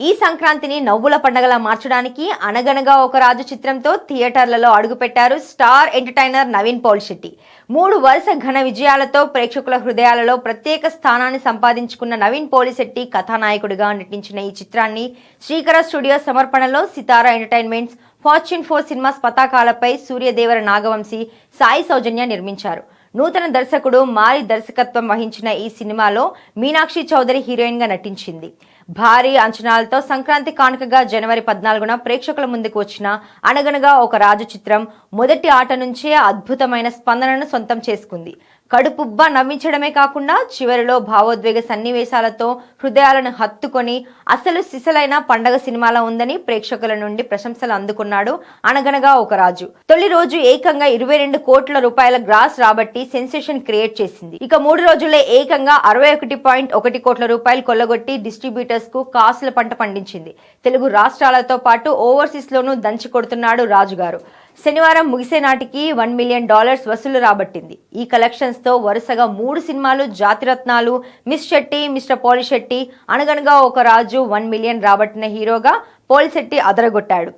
ఈ సంక్రాంతిని నవ్వుల పండగలా మార్చడానికి అనగనగా ఒక రాజు చిత్రంతో థియేటర్లలో అడుగుపెట్టారు స్టార్ ఎంటర్టైనర్ నవీన్ పోలిశెట్టి. 3 వరుస ఘన విజయాలతో ప్రేక్షకుల హృదయాలలో ప్రత్యేక స్థానాన్ని సంపాదించుకున్న నవీన్ పోలిశెట్టి కథానాయకుడిగా నటించిన ఈ చిత్రాన్ని శ్రీకర స్టూడియో సమర్పణలో సితారా ఎంటర్టైన్మెంట్స్, ఫార్చ్యూన్ 4 సినిమాస్ పతాకాలపై సూర్యదేవర నాగవంశీ, సాయి సౌజన్య నిర్మించారు. నూతన దర్శకుడు మారి దర్శకత్వం వహించిన ఈ సినిమాలో మీనాక్షి చౌదరి హీరోయిన్ గా నటించింది. భారీ అంచనాలతో సంక్రాంతి కానుకగా జనవరి 14న ప్రేక్షకుల ముందుకు వచ్చిన అనగనగా ఒక రాజు చిత్రం మొదటి ఆట నుంచే అద్భుతమైన స్పందనను సొంతం చేసుకుంది. కడుపుబ్బా నవ్వించడమే కాకుండా చివరిలో భావోద్వేగ సన్నివేశాలతో హృదయాలను హత్తుకొని అసలు సిసలైన పండగ సినిమాలా ఉందని ప్రేక్షకుల నుండి ప్రశంసలు అందుకున్నాడు అనగనగా ఒక రాజు. తొలి రోజు ఏకంగా 22 కోట్ల రూపాయల గ్రాస్ రాబట్టి సెన్సేషన్ క్రియేట్ చేసింది. ఇక 3 రోజుల్లో ఏకంగా 61.1 కోట్ల రూపాయలు కొల్లగొట్టి డిస్ట్రిబ్యూటర్స్ కు కాసుల పంట పండించింది. తెలుగు రాష్ట్రాలతో పాటు ఓవర్సీస్ లోనూ దంచి కొడుతున్నాడు రాజుగారు. శనివారం ముగిసే నాటికి $1 మిలియన్ వసూలు రాబట్టింది. ఈ కలెక్షన్స్ తో వరుసగా 3 సినిమాలు జాతిరత్నాలు, మిస్ శెట్టి, మిస్టర్ పోలిశెట్టి, అనగనగా ఒక రాజు 1 మిలియన్ రాబట్టిన హీరోగా పోలిశెట్టి అదరగొట్టాడు.